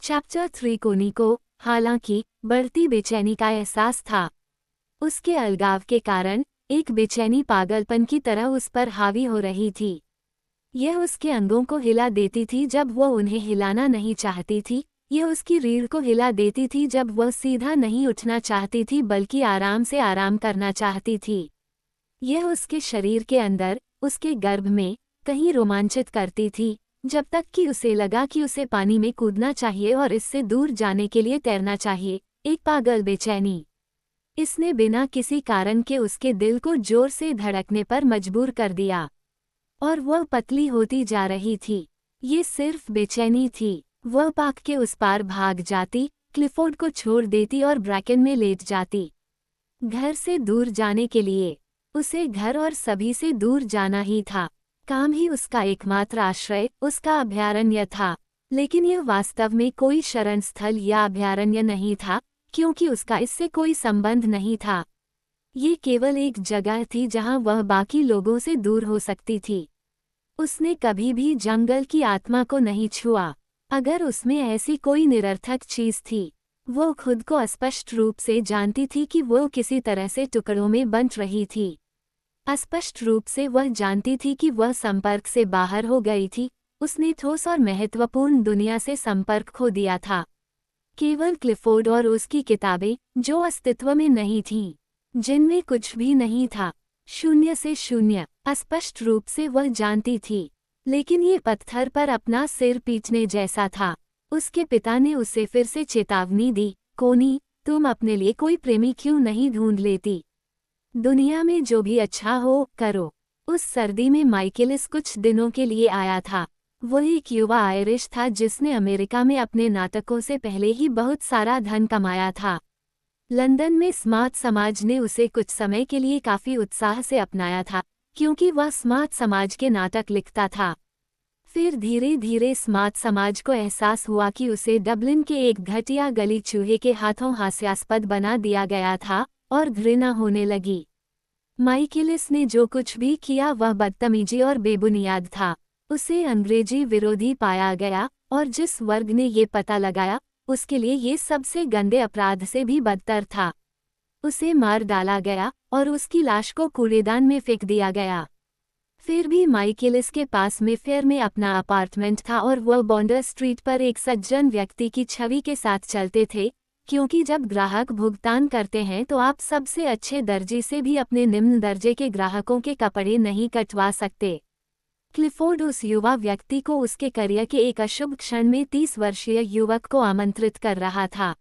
Chapter 3 कोनी को, हालांकि, बढ़ती बेचैनी का एहसास था। उसके अलगाव के कारण एक बेचैनी पागलपन की तरह उस पर हावी हो रही थी। यह उसके अंगों को हिला देती थी जब वह उन्हें हिलाना नहीं चाहती थी। यह उसकी रीढ़ को हिला देती थी जब वह सीधा नहीं उठना चाहती थी बल्कि आराम से आराम करना चाहती थी। यह उसके शरीर के अंदर, उसके गर्भ में, कहीं रोमांचित करती थी, जब तक कि उसे लगा कि उसे पानी में कूदना चाहिए और इससे दूर जाने के लिए तैरना चाहिए। एक पागल बेचैनी। इसने बिना किसी कारण के उसके दिल को जोर से धड़कने पर मजबूर कर दिया। और वह पतली होती जा रही थी। ये सिर्फ बेचैनी थी। वह पार्क के उस पार भाग जाती, क्लिफोर्ड को छोड़ देती और ब्रैकेन में लेट जाती। घर से दूर जाने के लिए। उसे घर और सभी से दूर जाना ही था। काम ही उसका एकमात्र आश्रय, उसका अभयारण्य था। लेकिन यह वास्तव में कोई शरण स्थल या अभयारण्य नहीं था, क्योंकि उसका इससे कोई संबंध नहीं था। ये केवल एक जगह थी जहां वह बाकी लोगों से दूर हो सकती थी। उसने कभी भी जंगल की आत्मा को नहीं छुआ। अगर उसमें ऐसी कोई निरर्थक चीज थी, वो खुद को अस्पष्ट रूप से जानती थी कि वो किसी तरह से टुकड़ों में बंट रही थी। अस्पष्ट रूप से वह जानती थी कि वह संपर्क से बाहर हो गई थी। उसने ठोस और महत्वपूर्ण दुनिया से संपर्क खो दिया था। केवल क्लिफोर्ड और उसकी किताबें, जो अस्तित्व में नहीं थीं, जिनमें कुछ भी नहीं था। शून्य से शून्य। अस्पष्ट रूप से वह जानती थी। लेकिन ये पत्थर पर अपना सिर पीटने जैसा था। उसके पिता ने उसे फिर से चेतावनी दी, कोनी, तुम अपने लिए कोई प्रेमी क्यों नहीं ढूंढ लेती? दुनिया में जो भी अच्छा हो, करो। उस सर्दी में माइकेलिस कुछ दिनों के लिए आया था। वह एक युवा आयरिश था जिसने अमेरिका में अपने नाटकों से पहले ही बहुत सारा धन कमाया था। लंदन में स्मार्ट समाज ने उसे कुछ समय के लिए काफी उत्साह से अपनाया था, क्योंकि वह स्मार्ट समाज के नाटक लिखता था। फिर धीरे धीरे स्मार्ट समाज को एहसास हुआ कि उसे डबलिन के एक घटिया गली चूहे के हाथों हास्यास्पद बना दिया गया था, और घृणा होने लगी। माइकेलिस ने जो कुछ भी किया वह बदतमीजी और बेबुनियाद था। उसे अंग्रेजी विरोधी पाया गया, और जिस वर्ग ने ये पता लगाया, उसके लिए ये सबसे गंदे अपराध से भी बदतर था। उसे मार डाला गया, और उसकी लाश को कूड़ेदान में फेंक दिया गया। फिर भी माइकेलिस के पास मेफेयर में अपना अपार्टमेंट था और वह बॉन्डर स्ट्रीट पर एक सज्जन व्यक्ति की छवि के साथ चलते थे, क्योंकि जब ग्राहक भुगतान करते हैं तो आप सबसे अच्छे दर्जे से भी अपने निम्न दर्जे के ग्राहकों के कपड़े नहीं कटवा सकते। क्लिफोर्ड उस युवा व्यक्ति को उसके करियर के एक अशुभ क्षण में 30 वर्षीय युवक को आमंत्रित कर रहा था।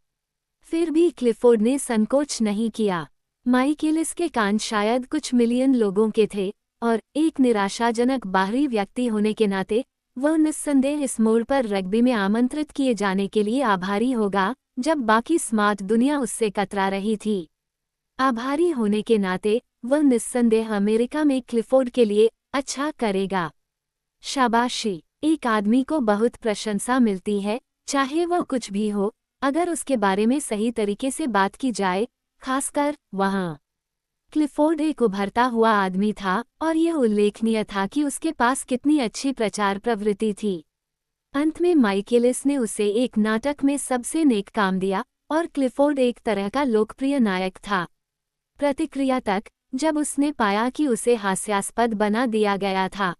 फिर भी क्लिफोर्ड ने संकोच नहीं किया। माइकेलिस के कान शायद कुछ मिलियन लोगों के थे, और एक निराशाजनक बाहरी व्यक्ति होने के नाते वह निस्संदेह इस मोड़ पर रग्बी में आमंत्रित किए जाने के लिए आभारी होगा, जब बाकी स्मार्ट दुनिया उससे कतरा रही थी। आभारी होने के नाते वह निस्संदेह अमेरिका में क्लिफोर्ड के लिए अच्छा करेगा। शाबाशी। एक आदमी को बहुत प्रशंसा मिलती है, चाहे वह कुछ भी हो, अगर उसके बारे में सही तरीके से बात की जाए, खासकर वहाँ। क्लिफोर्ड एक उभरता हुआ आदमी था, और यह उल्लेखनीय था कि उसके पास कितनी अच्छी प्रचार प्रवृत्ति थी। अंत में माइकेलिस ने उसे एक नाटक में सबसे नेक काम दिया, और क्लिफोर्ड एक तरह का लोकप्रिय नायक था। प्रतिक्रिया तक, जब उसने पाया कि उसे हास्यास्पद बना दिया गया था।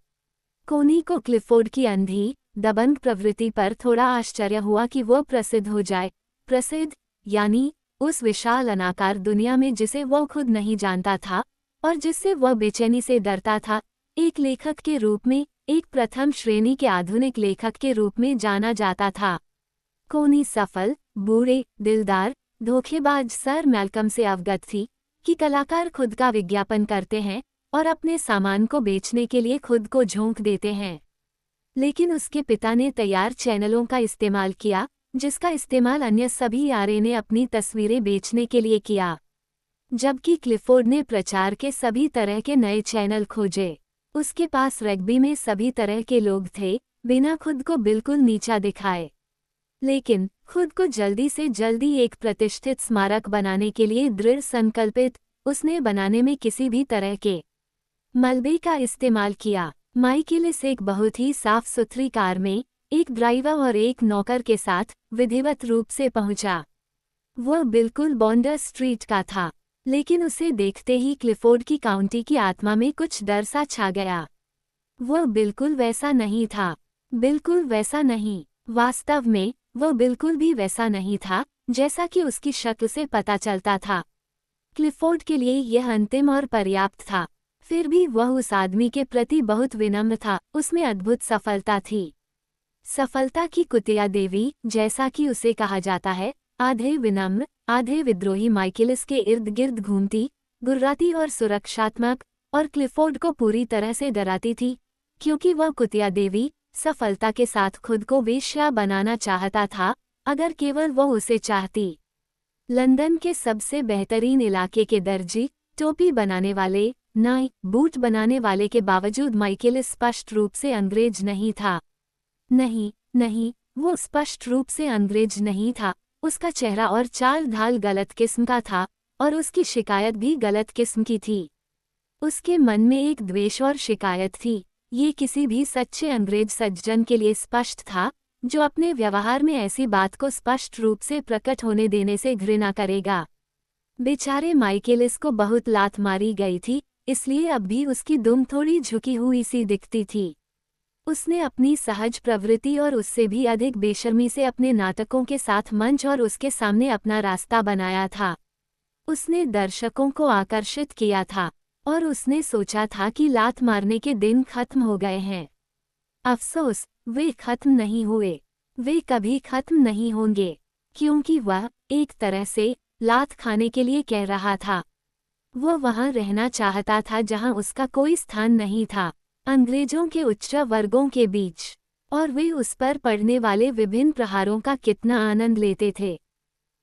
कोनी को क्लिफोर्ड की अंधी, दबंग प्रवृत्ति पर थोड़ा आश्चर्य हुआ कि वह प्रसिद्ध हो जाए। प्रसिद्ध, यानी उस विशाल अनाकार दुनिया में जिसे वह खुद नहीं जानता था, और जिससे वह बेचैनी से डरता था। एक लेखक के रूप में, एक प्रथम श्रेणी के आधुनिक लेखक के रूप में जाना जाता था। कोनी सफल, बूढ़े, दिलदार, धोखेबाज सर मैल्कम से अवगत थी कि कलाकार खुद का विज्ञापन करते हैं और अपने सामान को बेचने के लिए खुद को झोंक देते हैं। लेकिन उसके पिता ने तैयार चैनलों का इस्तेमाल किया, जिसका इस्तेमाल अन्य सभी यारे ने अपनी तस्वीरें बेचने के लिए किया। जबकि क्लिफोर्ड ने प्रचार के सभी तरह के नए चैनल खोजे। उसके पास रग्बी में सभी तरह के लोग थे, बिना खुद को बिल्कुल नीचा दिखाए। लेकिन खुद को जल्दी से जल्दी एक प्रतिष्ठित स्मारक बनाने के लिए दृढ़ संकल्पित, उसने बनाने में किसी भी तरह के मलबे का इस्तेमाल किया। माइकेलिस एक बहुत ही साफ सुथरी कार में, एक ड्राइवर और एक नौकर के साथ विधिवत रूप से पहुंचा। वह बिल्कुल बॉन्डर स्ट्रीट का था, लेकिन उसे देखते ही क्लिफोर्ड की काउंटी की आत्मा में कुछ डर सा छा गया। वह बिल्कुल वैसा नहीं था, बिल्कुल वैसा नहीं। वास्तव में वह बिल्कुल भी वैसा नहीं था जैसा कि उसकी शक्ल से पता चलता था। क्लिफोर्ड के लिए यह अंतिम और पर्याप्त था। फिर भी वह उस आदमी के प्रति बहुत विनम्र था। उसमें अद्भुत सफलता थी। सफलता की कुतिया देवी, जैसा कि उसे कहा जाता है, आधे विनम्र आधे विद्रोही माइकेलिस के इर्द गिर्द घूमती, गुर्राती और सुरक्षात्मक, और क्लिफोर्ड को पूरी तरह से डराती थी, क्योंकि वह कुतिया देवी सफलता के साथ खुद को वेश्या बनाना चाहता था, अगर केवल वह उसे चाहती। लंदन के सबसे बेहतरीन इलाके के दर्जी, टोपी बनाने वाले, नाई, बूट बनाने वाले के बावजूद माइकेलिस स्पष्ट रूप से अंग्रेज नहीं था। नहीं, नहीं, वो स्पष्ट रूप से अंग्रेज नहीं था। उसका चेहरा और चाल ढाल गलत किस्म का था, और उसकी शिकायत भी गलत किस्म की थी। उसके मन में एक द्वेष और शिकायत थी। ये किसी भी सच्चे अंग्रेज सज्जन के लिए स्पष्ट था, जो अपने व्यवहार में ऐसी बात को स्पष्ट रूप से प्रकट होने देने से घृणा करेगा। बेचारे माइकेलिस को बहुत लात मारी गई थी, इसलिए अब भी उसकी दुम थोड़ी झुकी हुई सी दिखती थी। उसने अपनी सहज प्रवृत्ति और उससे भी अधिक बेशर्मी से अपने नाटकों के साथ मंच और उसके सामने अपना रास्ता बनाया था। उसने दर्शकों को आकर्षित किया था, और उसने सोचा था कि लात मारने के दिन खत्म हो गए हैं। अफसोस, वे खत्म नहीं हुए। वे कभी खत्म नहीं होंगे, क्योंकि वह एक तरह से लात खाने के लिए कह रहा था। वह वहां रहना चाहता था जहां उसका कोई स्थान नहीं था, अंग्रेजों के उच्च वर्गों के बीच, और वे उस पर पड़ने वाले विभिन्न प्रहारों का कितना आनंद लेते थे,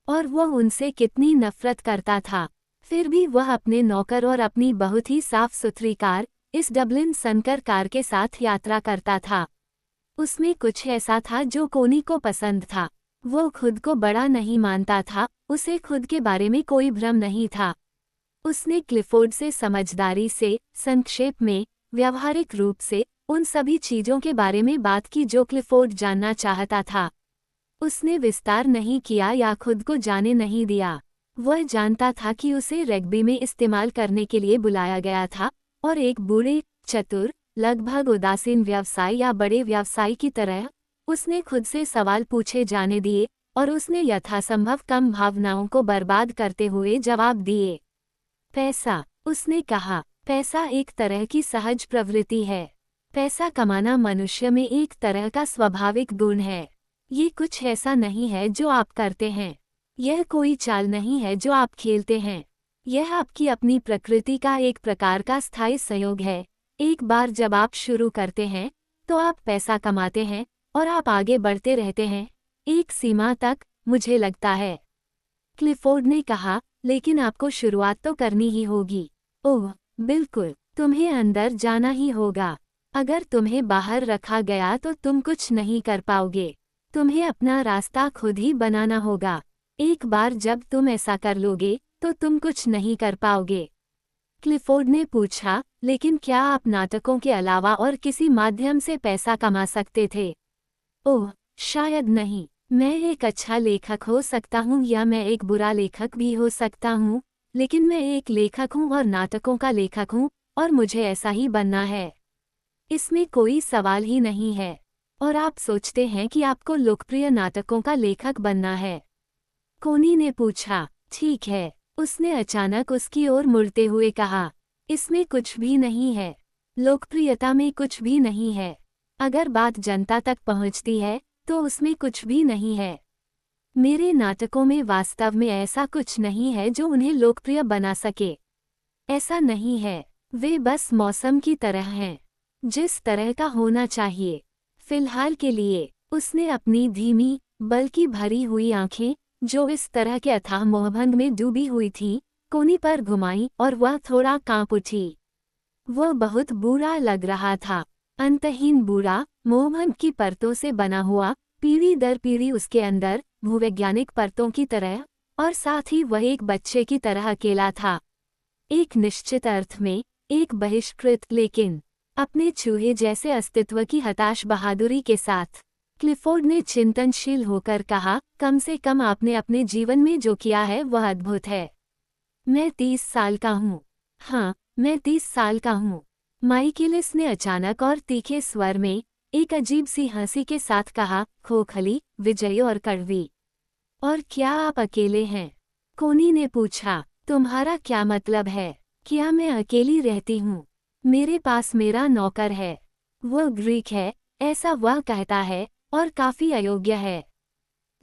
और वह उनसे कितनी नफरत करता था। फिर भी वह अपने नौकर और अपनी बहुत ही साफ सुथरी कार, इस डबलिन सनकर कार के साथ यात्रा करता था। उसमें कुछ ऐसा था जो कोनी को पसंद था। वो खुद को बड़ा नहीं मानता था, उसे खुद के बारे में कोई भ्रम नहीं था। उसने क्लिफोर्ड से समझदारी से, संक्षेप में, व्यावहारिक रूप से, उन सभी चीजों के बारे में बात की जो क्लिफोर्ड जानना चाहता था। उसने विस्तार नहीं किया या खुद को जाने नहीं दिया। वह जानता था कि उसे रग्बी में इस्तेमाल करने के लिए बुलाया गया था, और एक बूढ़े, चतुर, लगभग उदासीन व्यवसाय या बड़े व्यवसायी की तरह उसने खुद से सवाल पूछे जाने दिए, और उसने यथासंभव कम भावनाओं को बर्बाद करते हुए जवाब दिए। पैसा, उसने कहा, पैसा एक तरह की सहज प्रवृत्ति है। पैसा कमाना मनुष्य में एक तरह का स्वाभाविक गुण है। ये कुछ ऐसा नहीं है जो आप करते हैं। यह कोई चाल नहीं है जो आप खेलते हैं। यह आपकी अपनी प्रकृति का एक प्रकार का स्थायी संयोग है। एक बार जब आप शुरू करते हैं, तो आप पैसा कमाते हैं, और आप आगे बढ़ते रहते हैं, एक सीमा तक, मुझे लगता है। क्लिफोर्ड ने कहा, लेकिन आपको शुरुआत तो करनी ही होगी। ओह, बिल्कुल, तुम्हें अंदर जाना ही होगा। अगर तुम्हें बाहर रखा गया तो तुम कुछ नहीं कर पाओगे। तुम्हें अपना रास्ता खुद ही बनाना होगा। एक बार जब तुम ऐसा कर लोगे, तो तुम कुछ नहीं कर पाओगे। क्लिफोर्ड ने पूछा, लेकिन क्या आप नाटकों के अलावा और किसी माध्यम से पैसा कमा सकते थे? ओह, शायद नहीं। मैं एक अच्छा लेखक हो सकता हूँ या मैं एक बुरा लेखक भी हो सकता हूँ, लेकिन मैं एक लेखक हूँ और नाटकों का लेखक हूँ, और मुझे ऐसा ही बनना है। इसमें कोई सवाल ही नहीं है। और आप सोचते हैं कि आपको लोकप्रिय नाटकों का लेखक बनना है? कोनी ने पूछा। ठीक है, उसने अचानक उसकी ओर मुड़ते हुए कहा, इसमें कुछ भी नहीं है। लोकप्रियता में कुछ भी नहीं है। अगर बात जनता तक पहुंचती है, तो उसमें कुछ भी नहीं है। मेरे नाटकों में वास्तव में ऐसा कुछ नहीं है जो उन्हें लोकप्रिय बना सके। ऐसा नहीं है। वे बस मौसम की तरह हैं, जिस तरह का होना चाहिए। फिलहाल के लिए, उसने अपनी धीमी, बल्कि भरी हुई आंखें, जो इस तरह के अथाह मोहभंग में डूबी हुई थीं, कोनी पर घुमाई और वह थोड़ा कांप उठी। वह बहुत बुरा लग रहा था, अंतहीन बुरा, मोहभंग की परतों से बना हुआ, पीढ़ी दर पीढ़ी उसके अंदर, भूवैज्ञानिक परतों की तरह, और साथ ही वह एक बच्चे की तरह अकेला था। एक निश्चित अर्थ में, एक बहिष्कृत, लेकिन अपने चूहे जैसे अस्तित्व की हताश बहादुरी के साथ। क्लिफोर्ड ने चिंतनशील होकर कहा, कम से कम आपने अपने जीवन में जो किया है वह अद्भुत है। मैं 30 साल का हूँ। हाँ, मैं 30 साल का हूँ। माइकेलिस ने अचानक और तीखे स्वर में, एक अजीब सी हंसी के साथ कहा, खोखली, विजयी और कड़वी। और क्या आप अकेले हैं? कोनी ने पूछा। तुम्हारा क्या मतलब है? क्या मैं अकेली रहती हूँ? मेरे पास मेरा नौकर है। वह ग्रीक है, ऐसा वह कहता है, और काफी अयोग्य है।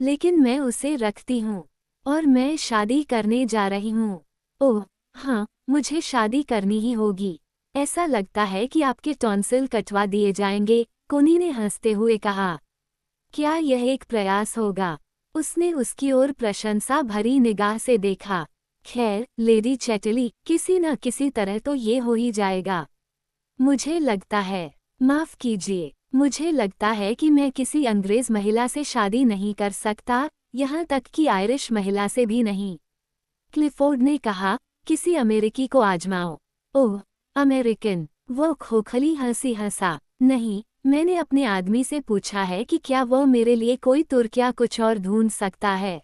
लेकिन मैं उसे रखती हूँ। और मैं शादी करने जा रही हूँ। ओह, हाँ, मुझे शादी करनी ही होगी। ऐसा लगता है कि आपके टॉन्सिल कटवा दिए जाएंगे, कोनी ने हंसते हुए कहा। क्या यह एक प्रयास होगा? उसने उसकी ओर प्रशंसा भरी निगाह से देखा। खैर, लेडी चैटली, किसी न किसी तरह तो ये हो ही जाएगा। मुझे लगता है, माफ कीजिए, मुझे लगता है कि मैं किसी अंग्रेज महिला से शादी नहीं कर सकता, यहाँ तक कि आयरिश महिला से भी नहीं। क्लिफोर्ड ने कहा, किसी अमेरिकी को आजमाओ। ओह, अमेरिकन, वो खोखली हंसी हंसा। नहीं, मैंने अपने आदमी से पूछा है कि क्या वो मेरे लिए कोई तुर्क या कुछ और ढूंढ सकता है।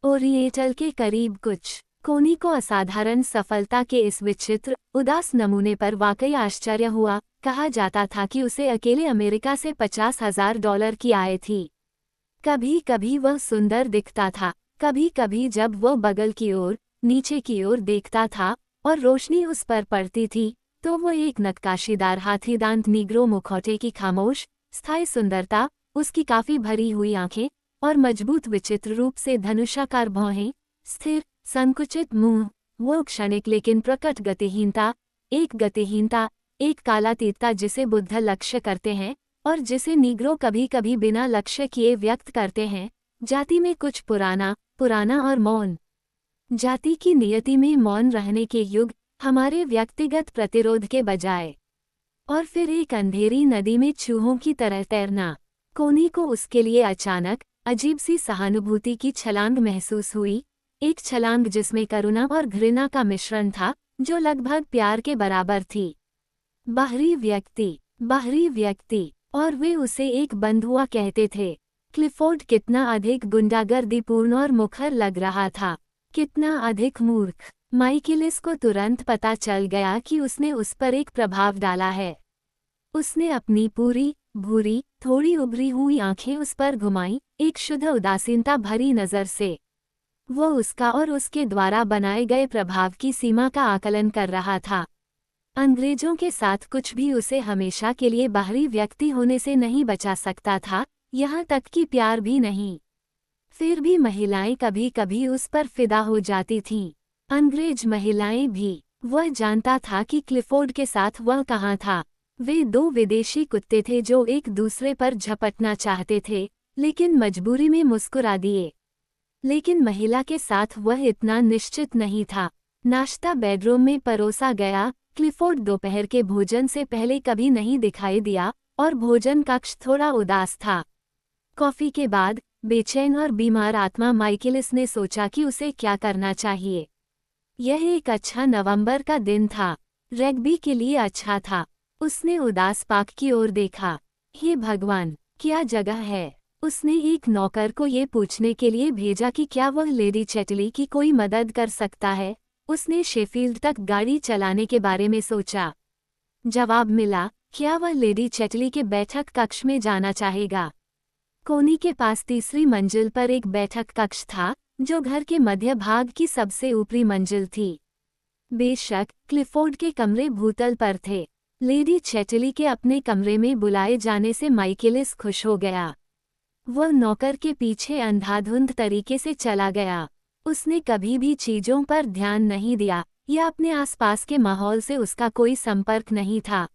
ओरिएंटल के करीब कुछ। कोनी को असाधारण सफलता के इस विचित्र, उदास नमूने पर वाकई आश्चर्य हुआ। कहा जाता था कि उसे अकेले अमेरिका से $50,000 की आय थी। कभी कभी वह सुंदर दिखता था, कभी कभी जब वह बगल की ओर, नीचे की ओर देखता था और रोशनी उस पर पड़ती थी, तो वह एक नक्काशीदार हाथीदांत नीग्रो मुखौटे की खामोश, स्थायी सुंदरता, उसकी काफी भरी हुई आंखें और मजबूत विचित्र रूप से धनुषाकार भौहें, स्थिर, संकुचित मुंह, वो क्षणिक लेकिन प्रकट गतिहीनता, एक कालातीतता जिसे बुद्ध लक्ष्य करते हैं और जिसे नीग्रो कभी कभी बिना लक्ष्य किए व्यक्त करते हैं, जाति में कुछ पुराना और मौन। जाति की नियति में मौन रहने के युग, हमारे व्यक्तिगत प्रतिरोध के बजाय। और फिर एक अंधेरी नदी में चूहों की तरह तैरना। कोनी को उसके लिए अचानक, अजीब सी सहानुभूति की छलांग महसूस हुई, एक छलांग जिसमें करुणा और घृणा का मिश्रण था, जो लगभग प्यार के बराबर थी। बाहरी व्यक्ति, और वे उसे एक बंधुआ कहते थे। क्लिफोर्ड कितना अधिक गुंडागर्दीपूर्ण और मुखर लग रहा था, कितना अधिक मूर्ख। माइकेलिस को तुरंत पता चल गया कि उसने उस पर एक प्रभाव डाला है। उसने अपनी पूरी, भूरी, थोड़ी उभरी हुई आंखें उस पर घुमाई, एक शुद्ध उदासीनता भरी नजर से। वो उसका और उसके द्वारा बनाए गए प्रभाव की सीमा का आकलन कर रहा था। अंग्रेजों के साथ कुछ भी उसे हमेशा के लिए बाहरी व्यक्ति होने से नहीं बचा सकता था, यहाँ तक कि प्यार भी नहीं। फिर भी महिलाएं कभी कभी उस पर फिदा हो जाती थीं, अंग्रेज महिलाएं भी। वह जानता था कि क्लिफोर्ड के साथ वह कहाँ था। वे दो विदेशी कुत्ते थे जो एक दूसरे पर झपटना चाहते थे, लेकिन मजबूरी में मुस्कुरा दिए। लेकिन महिला के साथ वह इतना निश्चित नहीं था। नाश्ता बेडरूम में परोसा गया। क्लिफोर्ड दोपहर के भोजन से पहले कभी नहीं दिखाई दिया और भोजन कक्ष थोड़ा उदास था। कॉफी के बाद, बेचैन और बीमार आत्मा माइकेलिस ने सोचा कि उसे क्या करना चाहिए। यह एक अच्छा नवंबर का दिन था, रग्बी के लिए अच्छा था। उसने उदास पाक की ओर देखा। हे भगवान, क्या जगह है। उसने एक नौकर को ये पूछने के लिए भेजा कि क्या वह लेडी चैटली की कोई मदद कर सकता है। उसने शेफील्ड तक गाड़ी चलाने के बारे में सोचा। जवाब मिला, क्या वह लेडी चैटली के बैठक कक्ष में जाना चाहेगा। कोनी के पास तीसरी मंजिल पर एक बैठक कक्ष था, जो घर के मध्य भाग की सबसे ऊपरी मंजिल थी। बेशक, क्लिफोर्ड के कमरे भूतल पर थे। लेडी चैटली के अपने कमरे में बुलाए जाने से माइकेलिस खुश हो गया। वह नौकर के पीछे अंधाधुंध तरीके से चला गया। उसने कभी भी चीजों पर ध्यान नहीं दिया या अपने आसपास के माहौल से उसका कोई संपर्क नहीं था।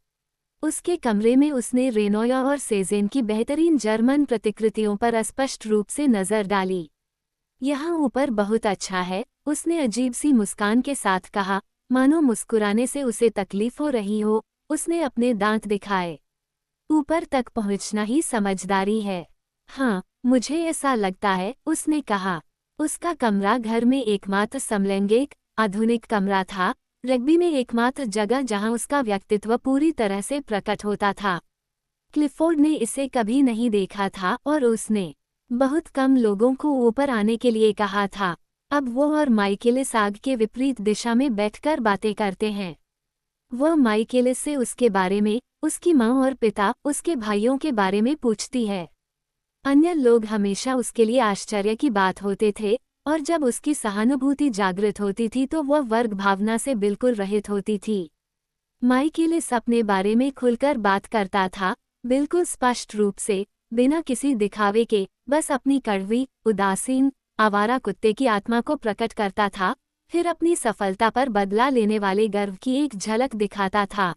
उसके कमरे में उसने रेनोया और सेजेन की बेहतरीन जर्मन प्रतिकृतियों पर स्पष्ट रूप से नजर डाली। यहाँ ऊपर बहुत अच्छा है, उसने अजीब सी मुस्कान के साथ कहा, मानो मुस्कुराने से उसे तकलीफ हो रही हो। उसने अपने दांत दिखाए। ऊपर तक पहुँचना ही समझदारी है। हाँ, मुझे ऐसा लगता है, उसने कहा। उसका कमरा घर में एकमात्र समलैंगिक, आधुनिक कमरा था, रग्बी में एकमात्र जगह जहां उसका व्यक्तित्व पूरी तरह से प्रकट होता था। क्लिफोर्ड ने इसे कभी नहीं देखा था और उसने बहुत कम लोगों को ऊपर आने के लिए कहा था। अब वो और माइकेलिस आग के विपरीत दिशा में बैठकर बातें करते हैं। वह माइकेलिस से उसके बारे में, उसकी माँ और पिता, उसके भाइयों के बारे में पूछती है। अन्य लोग हमेशा उसके लिए आश्चर्य की बात होते थे, और जब उसकी सहानुभूति जागृत होती थी तो वह वर्ग भावना से बिल्कुल रहित होती थी। माइकेलिस अपने बारे में खुलकर बात करता था, बिल्कुल स्पष्ट रूप से, बिना किसी दिखावे के, बस अपनी कड़वी, उदासीन, आवारा कुत्ते की आत्मा को प्रकट करता था, फिर अपनी सफलता पर बदला लेने वाले गर्व की एक झलक दिखाता था।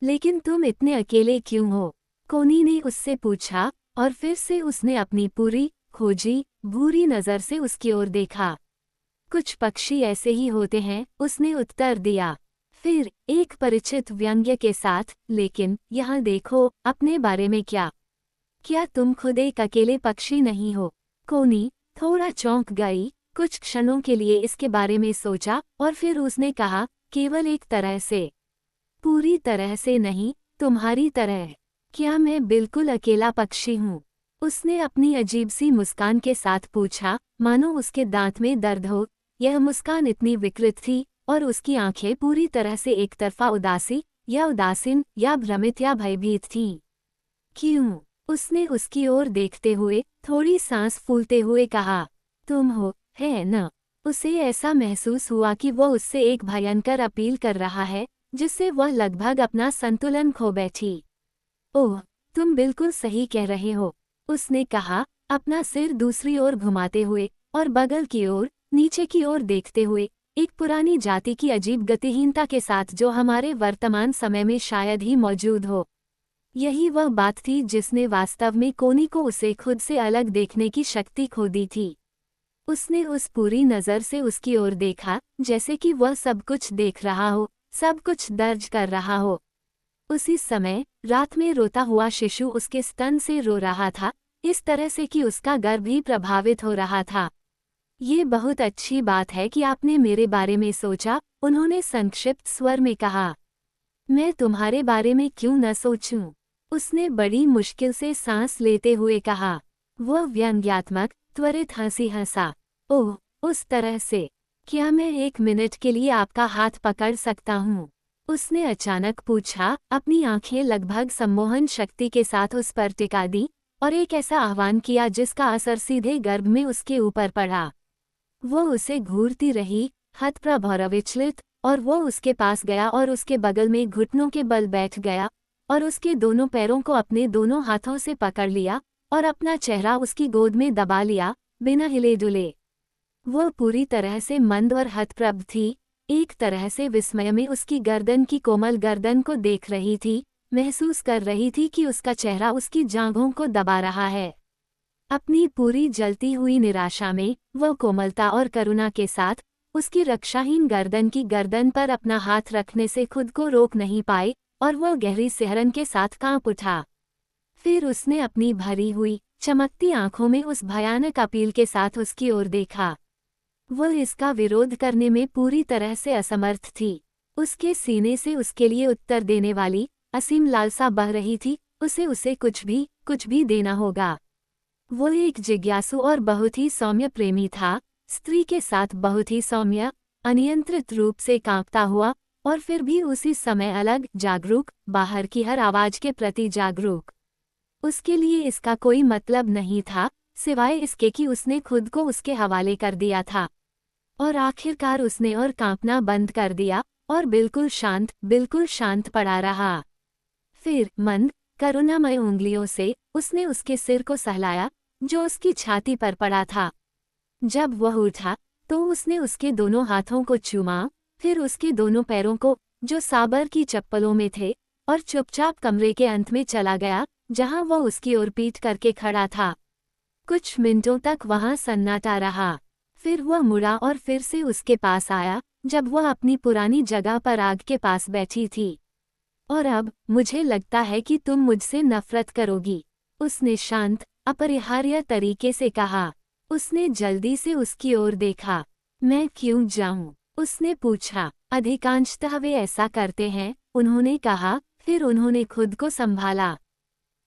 लेकिन तुम इतने अकेले क्यों हो? कोनी ने उससे पूछा, और फिर से उसने अपनी पूरी, खोजी, भूरी नज़र से उसकी ओर देखा। कुछ पक्षी ऐसे ही होते हैं, उसने उत्तर दिया। फिर, एक परिचित व्यंग्य के साथ, लेकिन, यहाँ देखो, अपने बारे में क्या? क्या तुम खुद एक अकेले पक्षी नहीं हो? कोनी थोड़ा चौंक गई, कुछ क्षणों के लिए इसके बारे में सोचा, और फिर उसने कहा, केवल एक तरह से। पूरी तरह से नहीं, तुम्हारी तरह। क्या मैं बिल्कुल अकेला पक्षी हूँ? उसने अपनी अजीब सी मुस्कान के साथ पूछा, मानो उसके दांत में दर्द हो। यह मुस्कान इतनी विकृत थी, और उसकी आंखें पूरी तरह से एक तरफा उदासी, या उदासीन, या भ्रमित या भयभीत थीं। क्यों? उसने उसकी ओर देखते हुए, थोड़ी सांस फूलते हुए कहा, तुम हो, है न? उसे ऐसा महसूस हुआ कि वह उससे एक भयंकर अपील कर रहा है, जिससे वह लगभग अपना संतुलन खो बैठी। ओह, तुम बिल्कुल सही कह रहे हो, उसने कहा, अपना सिर दूसरी ओर घुमाते हुए, और बगल की ओर, नीचे की ओर देखते हुए, एक पुरानी जाति की अजीब गतिहीनता के साथ जो हमारे वर्तमान समय में शायद ही मौजूद हो। यही वह बात थी जिसने वास्तव में कोनी को उसे खुद से अलग देखने की शक्ति खो दी थी। उसने उस पूरी नज़र से उसकी ओर देखा, जैसे कि वह सब कुछ देख रहा हो, सब कुछ दर्ज कर रहा हो। उसी समय, रात में रोता हुआ शिशु उसके स्तन से रो रहा था, इस तरह से कि उसका गर्भ भी प्रभावित हो रहा था। ये बहुत अच्छी बात है कि आपने मेरे बारे में सोचा, उन्होंने संक्षिप्त स्वर में कहा। मैं तुम्हारे बारे में क्यों न सोचूं? उसने बड़ी मुश्किल से सांस लेते हुए कहा। वह व्यंग्यात्मक, त्वरित हंसी हंसा। ओह, उस तरह से। क्या मैं 1 मिनट के लिए आपका हाथ पकड़ सकता हूँ? उसने अचानक पूछा, अपनी आंखें लगभग सम्मोहन शक्ति के साथ उस पर टिका दी, और एक ऐसा आह्वान किया जिसका असर सीधे गर्भ में उसके ऊपर पड़ा। वो उसे घूरती रही, हतप्रभ और अविचलित, और वो उसके पास गया और उसके बगल में घुटनों के बल बैठ गया, और उसके दोनों पैरों को अपने दोनों हाथों से पकड़ लिया, और अपना चेहरा उसकी गोद में दबा लिया, बिना हिले डुले। वह पूरी तरह से मंद और हतप्रभ थी, एक तरह से विस्मय में उसकी गर्दन की कोमल गर्दन को देख रही थी, महसूस कर रही थी कि उसका चेहरा उसकी जांघों को दबा रहा है। अपनी पूरी जलती हुई निराशा में, वह कोमलता और करुणा के साथ, उसकी रक्षाहीन गर्दन की गर्दन पर अपना हाथ रखने से खुद को रोक नहीं पाए, और वह गहरी सिहरन के साथ कांप उठा। फिर उसने अपनी भरी हुई, चमकती आंखों में उस भयानक अपील के साथ उसकी ओर देखा। वह इसका विरोध करने में पूरी तरह से असमर्थ थी। उसके सीने से उसके लिए उत्तर देने वाली, असीम लालसा बह रही थी, उसे कुछ भी देना होगा। वो एक जिज्ञासु और बहुत ही सौम्य प्रेमी था, स्त्री के साथ बहुत ही सौम्य, अनियंत्रित रूप से कांपता हुआ, और फिर भी उसी समय अलग, जागरूक, बाहर की हर आवाज के प्रति जागरूक। उसके लिए इसका कोई मतलब नहीं था, सिवाय इसके कि उसने खुद को उसके हवाले कर दिया था। और आखिरकार उसने और कांपना बंद कर दिया, और बिल्कुल शांत पड़ा रहा। फिर, मंद, करुणामय उंगलियों से, उसने उसके सिर को सहलाया, जो उसकी छाती पर पड़ा था। जब वह उठा, तो उसने उसके दोनों हाथों को चूमा, फिर उसके दोनों पैरों को, जो साबर की चप्पलों में थे, और चुपचाप कमरे के अंत में चला गया, जहां वह उसकी ओर पीठ करके खड़ा था। कुछ मिनटों तक वहां सन्नाटा रहा। फिर वह मुड़ा और फिर से उसके पास आया, जब वह अपनी पुरानी जगह पर आग के पास बैठी थी। और अब, मुझे लगता है कि तुम मुझसे नफरत करोगी, उसने शांत, अपरिहार्य तरीके से कहा। उसने जल्दी से उसकी ओर देखा। मैं क्यों जाऊं? उसने पूछा। अधिकांशतः वे ऐसा करते हैं, उन्होंने कहा, फिर उन्होंने खुद को संभाला।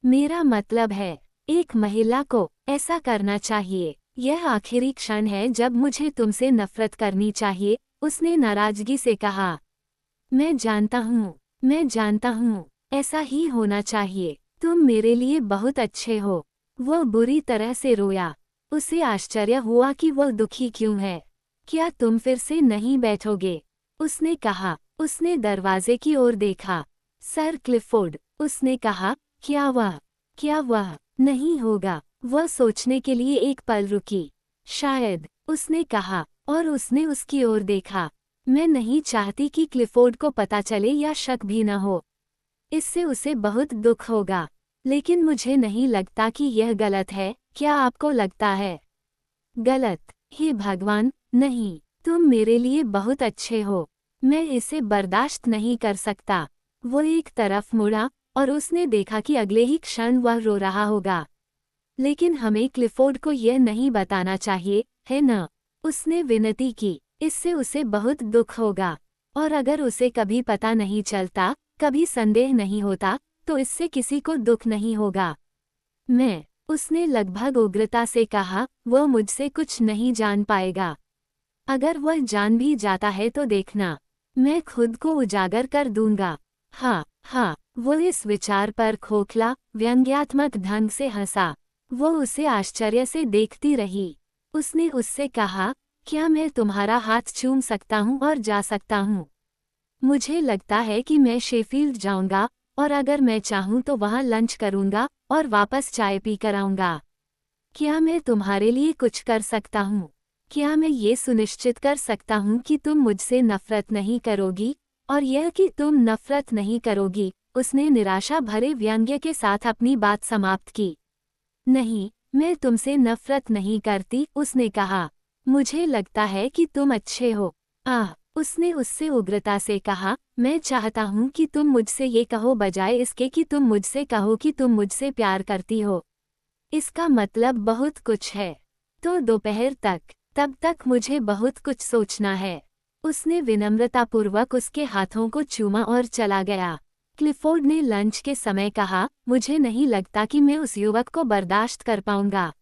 मेरा मतलब है, एक महिला को ऐसा करना चाहिए। यह आखिरी क्षण है जब मुझे तुमसे नफरत करनी चाहिए, उसने नाराजगी से कहा। मैं जानता हूँ, ऐसा ही होना चाहिए। तुम मेरे लिए बहुत अच्छे हो। वह बुरी तरह से रोया। उसे आश्चर्य हुआ कि वह दुखी क्यों है। क्या तुम फिर से नहीं बैठोगे? उसने कहा। उसने दरवाजे की ओर देखा। सर क्लिफोर्ड, उसने कहा, क्या वह नहीं होगा? वह सोचने के लिए एक पल रुकी। शायद, उसने कहा, और उसने उसकी ओर देखा। मैं नहीं चाहती कि क्लिफोर्ड को पता चले या शक भी न हो। इससे उसे बहुत दुख होगा। लेकिन मुझे नहीं लगता कि यह गलत है। क्या आपको लगता है? गलत? हे भगवान, नहीं। तुम मेरे लिए बहुत अच्छे हो। मैं इसे बर्दाश्त नहीं कर सकता। वो एक तरफ मुड़ा और उसने देखा कि अगले ही क्षण वह रो रहा होगा। लेकिन हमें क्लिफोर्ड को यह नहीं बताना चाहिए, है न? उसने विनती की। इससे उसे बहुत दुख होगा। और अगर उसे कभी पता नहीं चलता, कभी संदेह नहीं होता, तो इससे किसी को दुख नहीं होगा। उसने लगभग उग्रता से कहा, वह मुझसे कुछ नहीं जान पाएगा। अगर वह जान भी जाता है तो देखना, मैं खुद को उजागर कर दूंगा। हाँ, वो इस विचार पर खोखला, व्यंग्यात्मक ढंग से हंसा। वो उसे आश्चर्य से देखती रही। उसने उससे कहा, क्या मैं तुम्हारा हाथ चूम सकता हूँ और जा सकता हूँ? मुझे लगता है कि मैं शेफील्ड जाऊंगा, और अगर मैं चाहूँ तो वहाँ लंच करूंगा और वापस चाय पी कर आऊंगा। क्या मैं तुम्हारे लिए कुछ कर सकता हूँ? क्या मैं ये सुनिश्चित कर सकता हूँ कि तुम मुझसे नफरत नहीं करोगी? और यह कि तुम नफरत नहीं करोगी, उसने निराशा भरे व्यंग्य के साथ अपनी बात समाप्त की। नहीं, मैं तुमसे नफरत नहीं करती, उसने कहा। मुझे लगता है कि तुम अच्छे हो। उसने उससे उग्रता से कहा, मैं चाहता हूँ कि तुम मुझसे ये कहो बजाय इसके कि तुम मुझसे कहो कि तुम मुझसे प्यार करती हो। इसका मतलब बहुत कुछ है। तो दोपहर तक, तब तक मुझे बहुत कुछ सोचना है। उसने विनम्रतापूर्वक उसके हाथों को चूमा और चला गया। क्लिफोर्ड ने लंच के समय कहा, मुझे नहीं लगता कि मैं उस युवक को बर्दाश्त कर पाऊंगा।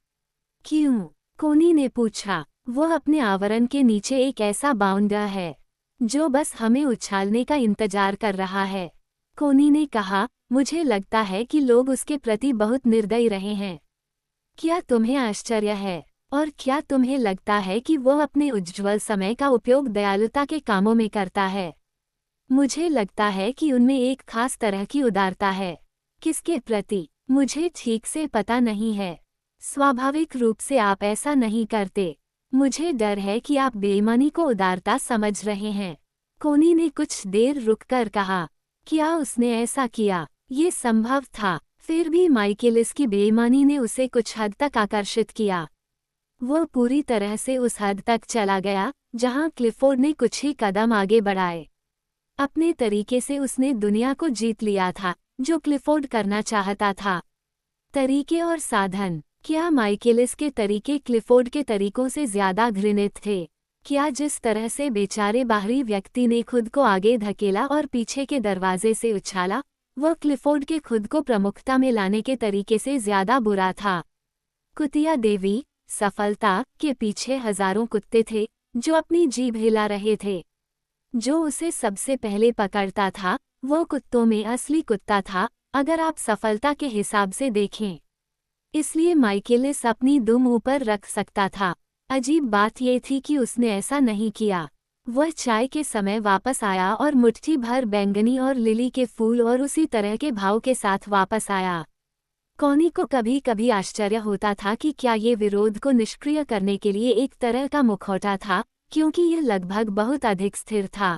क्यों? कोनी ने पूछा। वह अपने आवरण के नीचे एक ऐसा बाउंडर है जो बस हमें उछालने का इंतजार कर रहा है। कोनी ने कहा, मुझे लगता है कि लोग उसके प्रति बहुत निर्दयी रहे हैं। क्या तुम्हें आश्चर्य है? और क्या तुम्हें लगता है कि वह अपने उज्ज्वल समय का उपयोग दयालुता के कामों में करता है? मुझे लगता है कि उनमें एक खास तरह की उदारता है। किसके प्रति? मुझे ठीक से पता नहीं है। स्वाभाविक रूप से आप ऐसा नहीं करते। मुझे डर है कि आप बेईमानी को उदारता समझ रहे हैं। कोनी ने कुछ देर रुककर कहा, क्या उसने ऐसा किया? ये संभव था। फिर भी माइकेलिस की बेईमानी ने उसे कुछ हद तक आकर्षित किया। वह पूरी तरह से उस हद तक चला गया जहां क्लिफोर्ड ने कुछ ही कदम आगे बढ़ाए। अपने तरीके से उसने दुनिया को जीत लिया था, जो क्लिफोर्ड करना चाहता था। तरीके और साधन। क्या माइकेलिस के तरीके क्लिफोर्ड के तरीकों से ज्यादा घृणित थे? क्या जिस तरह से बेचारे बाहरी व्यक्ति ने खुद को आगे धकेला और पीछे के दरवाजे से उछाला, वह क्लिफोर्ड के खुद को प्रमुखता में लाने के तरीके से ज्यादा बुरा था? कुतिया देवी, सफलता के पीछे हजारों कुत्ते थे जो अपनी जीभ हिला रहे थे। जो उसे सबसे पहले पकड़ता था, वो कुत्तों में असली कुत्ता था, अगर आप सफलता के हिसाब से देखें। इसलिए माइकेलिस अपनी दुम ऊपर रख सकता था। अजीब बात यह थी कि उसने ऐसा नहीं किया। वह चाय के समय वापस आया और मुट्ठी भर बैंगनी और लिली के फूल और उसी तरह के भाव के साथ वापस आया। कॉनी को कभी कभी आश्चर्य होता था कि क्या ये विरोध को निष्क्रिय करने के लिए एक तरह का मुखौटा था, क्योंकि यह लगभग बहुत अधिक स्थिर था।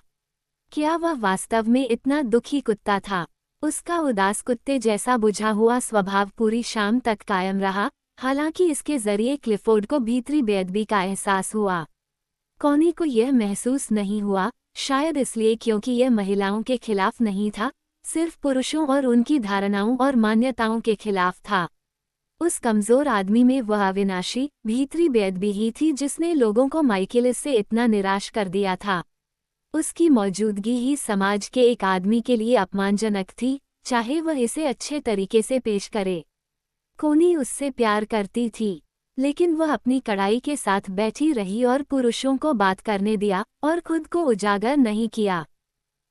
क्या वह वास्तव में इतना दुखी कुत्ता था? उसका उदास कुत्ते जैसा बुझा हुआ स्वभाव पूरी शाम तक कायम रहा, हालांकि इसके जरिए क्लिफोर्ड को भीतरी बेअदबी का एहसास हुआ। कॉनी को यह महसूस नहीं हुआ, शायद इसलिए क्योंकि यह महिलाओं के खिलाफ नहीं था, सिर्फ पुरुषों और उनकी धारणाओं और मान्यताओं के खिलाफ था। उस कमजोर आदमी में वह अविनाशी, भीतरी बेअदबी ही थी जिसने लोगों को माइकेलिस से इतना निराश कर दिया था। उसकी मौजूदगी ही समाज के एक आदमी के लिए अपमानजनक थी, चाहे वह इसे अच्छे तरीके से पेश करे। कोनी उससे प्यार करती थी, लेकिन वह अपनी कड़ाई के साथ बैठी रही और पुरुषों को बात करने दिया और खुद को उजागर नहीं किया।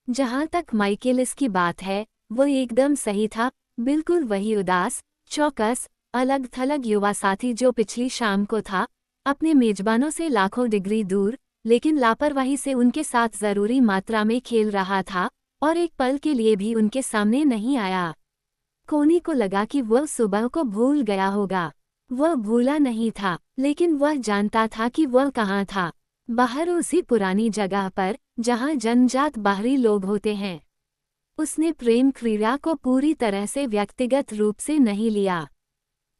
जहाँ तक माइकेलिस की बात है, वो एकदम सही था, बिल्कुल वही उदास, चौकस, अलग-थलग युवा साथी जो पिछली शाम को था, अपने मेजबानों से लाखों डिग्री दूर, लेकिन लापरवाही से उनके साथ जरूरी मात्रा में खेल रहा था और एक पल के लिए भी उनके सामने नहीं आया। कोनी को लगा कि वह सुबह को भूल गया होगा। वह भूला नहीं था, लेकिन वह जानता था कि वह कहाँ था। बाहर उसी पुरानी जगह पर, जहाँ जन्मजात बाहरी लोग होते हैं। उसने प्रेम क्रीड़ा को पूरी तरह से व्यक्तिगत रूप से नहीं लिया।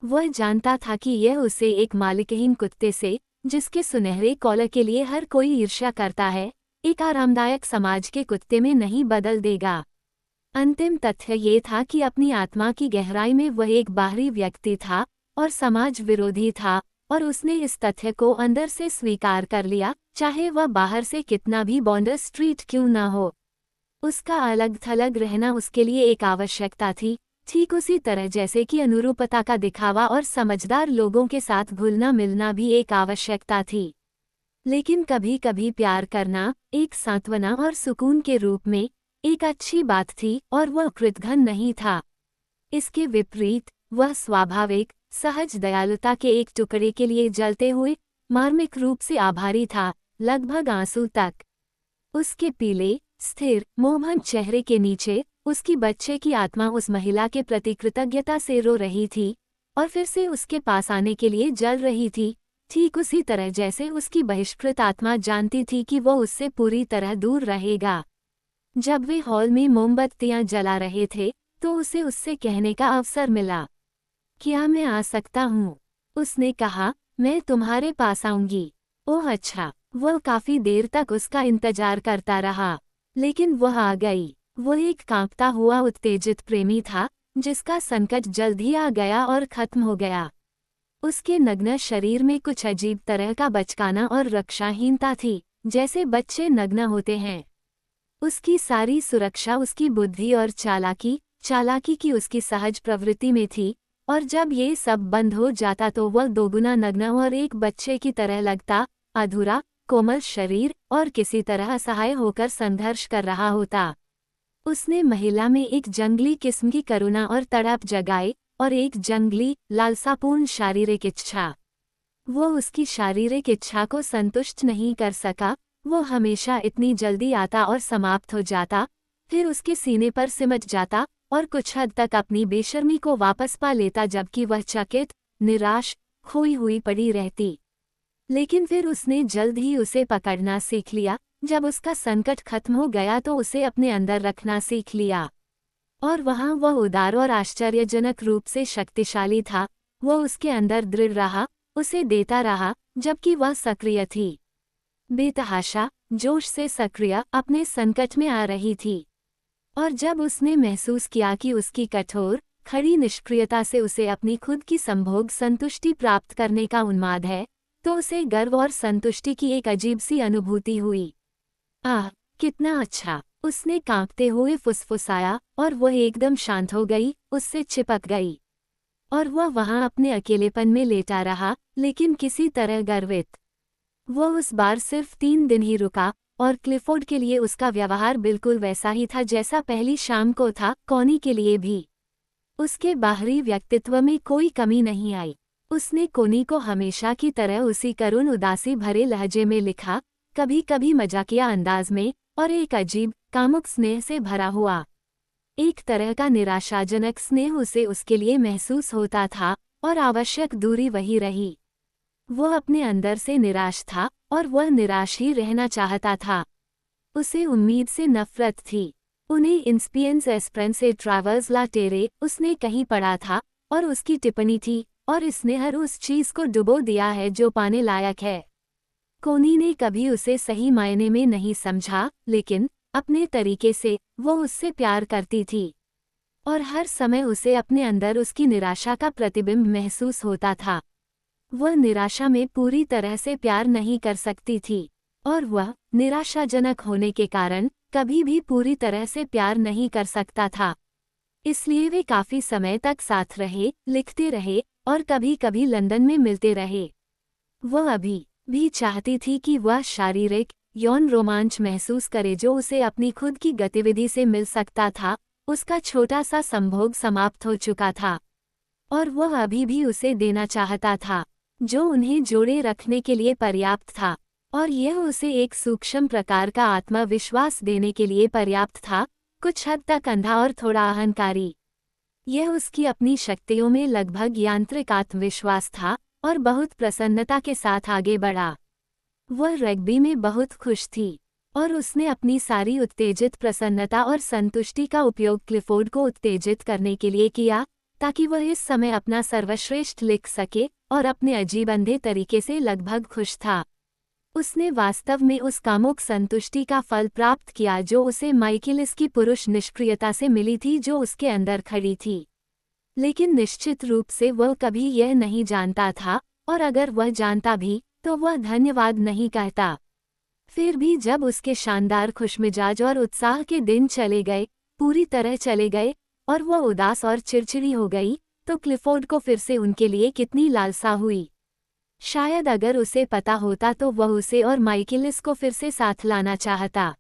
वह जानता था कि यह उसे एक मालिकहीन कुत्ते से, जिसके सुनहरे कॉलर के लिए हर कोई ईर्ष्या करता है, एक आरामदायक समाज के कुत्ते में नहीं बदल देगा। अंतिम तथ्य ये था कि अपनी आत्मा की गहराई में वह एक बाहरी व्यक्ति था और समाज विरोधी था, और उसने इस तथ्य को अंदर से स्वीकार कर लिया, चाहे वह बाहर से कितना भी बॉन्डर स्ट्रीट क्यों न हो। उसका अलग-थलग रहना उसके लिए एक आवश्यकता थी, ठीक उसी तरह जैसे कि अनुरूपता का दिखावा और समझदार लोगों के साथ घुलना मिलना भी एक आवश्यकता थी। लेकिन कभी-कभी प्यार करना, एक सांत्वना और सुकून के रूप में, एक अच्छी बात थी और वह कृतघ्न नहीं था। इसके विपरीत, वह स्वाभाविक, सहज दयालुता के एक टुकड़े के लिए जलते हुए, मार्मिक रूप से आभारी था, लगभग आंसू तक। उसके पीले, स्थिर, मोहभंग चेहरे के नीचे, उसकी बच्चे की आत्मा उस महिला के प्रति कृतज्ञता से रो रही थी, और फिर से उसके पास आने के लिए जल रही थी, ठीक उसी तरह जैसे उसकी बहिष्कृत आत्मा जानती थी कि वो उससे पूरी तरह दूर रहेगा। जब वे हॉल में मोमबत्तियां जला रहे थे, तो उसे उससे कहने का अवसर मिला। क्या मैं आ सकता हूँ? उसने कहा, मैं तुम्हारे पास आऊंगी। ओह अच्छा। वह काफी देर तक उसका इंतजार करता रहा, लेकिन वह आ गई। वह एक कांपता हुआ उत्तेजित प्रेमी था, जिसका संकट जल्द ही आ गया और खत्म हो गया। उसके नग्न शरीर में कुछ अजीब तरह का बचकाना और रक्षाहीनता थी, जैसे बच्चे नग्न होते हैं। उसकी सारी सुरक्षा उसकी बुद्धि और चालाकी की उसकी सहज प्रवृत्ति में थी, और जब ये सब बंद हो जाता तो वह दोगुना नग्न और एक बच्चे की तरह लगता, अधूरा, कोमल शरीर और किसी तरह असहाय होकर संघर्ष कर रहा होता। उसने महिला में एक जंगली किस्म की करुणा और तड़प जगाई, और एक जंगली, लालसापूर्ण शारीरिक इच्छा। वो उसकी शारीरिक इच्छा को संतुष्ट नहीं कर सका, वो हमेशा इतनी जल्दी आता और समाप्त हो जाता, फिर उसके सीने पर सिमट जाता और कुछ हद तक अपनी बेशर्मी को वापस पा लेता, जबकि वह चकित, निराश, खोई हुई पड़ी रहती। लेकिन फिर उसने जल्द ही उसे पकड़ना सीख लिया। जब उसका संकट खत्म हो गया तो उसे अपने अंदर रखना सीख लिया, और वहाँ वह उदार और आश्चर्यजनक रूप से शक्तिशाली था। वह उसके अंदर दृढ़ रहा, उसे देता रहा, जबकि वह सक्रिय थी, बेतहाशा, जोश से सक्रिय, अपने संकट में आ रही थी। और जब उसने महसूस किया कि उसकी कठोर, खड़ी निष्क्रियता से उसे अपनी खुद की संभोग संतुष्टि प्राप्त करने का उन्माद है, तो उसे गर्व और संतुष्टि की एक अजीब सी अनुभूति हुई। आह, कितना अच्छा! उसने कांपते हुए फुसफुसाया, और वह एकदम शांत हो गई, उससे चिपक गई। और वह वहाँ अपने अकेलेपन में लेटा रहा, लेकिन किसी तरह गर्वित। वह उस बार सिर्फ 3 दिन ही रुका, और क्लिफोर्ड के लिए उसका व्यवहार बिल्कुल वैसा ही था जैसा पहली शाम को था। कॉनी के लिए भी उसके बाहरी व्यक्तित्व में कोई कमी नहीं आई। उसने कोनी को हमेशा की तरह उसी करुण उदासी भरे लहजे में लिखा, कभी कभी मजाकिया अंदाज में, और एक अजीब, कामुक स्नेह से भरा हुआ। एक तरह का निराशाजनक स्नेह उसे उसके लिए महसूस होता था, और आवश्यक दूरी वही रही। वह अपने अंदर से निराश था, और वह निराश ही रहना चाहता था। उसे उम्मीद से नफरत थी। उन्हें इंस्पियंस एस्प्रेंसे ट्रैवल्स ला टेरे उसने कहीं पढ़ा था, और उसकी टिप्पणी थी, और इसने हर उस चीज को डुबो दिया है जो पाने लायक है। कोनी ने कभी उसे सही मायने में नहीं समझा, लेकिन अपने तरीके से वो उससे प्यार करती थी, और हर समय उसे अपने अंदर उसकी निराशा का प्रतिबिंब महसूस होता था। वह निराशा में पूरी तरह से प्यार नहीं कर सकती थी, और वह निराशाजनक होने के कारण कभी भी पूरी तरह से प्यार नहीं कर सकता था। इसलिए वे काफी समय तक साथ रहे, लिखते रहे और कभी कभी लंदन में मिलते रहे। वह अभी भी चाहती थी कि वह शारीरिक यौन रोमांच महसूस करे जो उसे अपनी खुद की गतिविधि से मिल सकता था। उसका छोटा सा संभोग समाप्त हो चुका था और वह अभी भी उसे देना चाहता था, जो उन्हें जोड़े रखने के लिए पर्याप्त था, और यह उसे एक सूक्ष्म प्रकार का आत्मविश्वास देने के लिए पर्याप्त था, कुछ हद तक अंधा और थोड़ा अहंकारी। यह उसकी अपनी शक्तियों में लगभग यांत्रिक आत्मविश्वास था और बहुत प्रसन्नता के साथ आगे बढ़ा। वह रग्बी में बहुत खुश थी और उसने अपनी सारी उत्तेजित प्रसन्नता और संतुष्टि का उपयोग क्लिफोर्ड को उत्तेजित करने के लिए किया, ताकि वह इस समय अपना सर्वश्रेष्ठ लिख सके और अपने अजीब अंधे तरीके से लगभग खुश था। उसने वास्तव में उस कामुक संतुष्टि का फल प्राप्त किया जो उसे माइकेलिस की पुरुष निष्क्रियता से मिली थी, जो उसके अंदर खड़ी थी। लेकिन निश्चित रूप से वह कभी यह नहीं जानता था, और अगर वह जानता भी तो वह धन्यवाद नहीं कहता। फिर भी जब उसके शानदार खुशमिजाज और उत्साह के दिन चले गए, पूरी तरह चले गए, और वह उदास और चिड़चिड़ी हो गई, तो क्लिफोर्ड को फिर से उनके लिए कितनी लालसा हुई। शायद अगर उसे पता होता तो वह उसे और माइकेलिस को फिर से साथ लाना चाहता।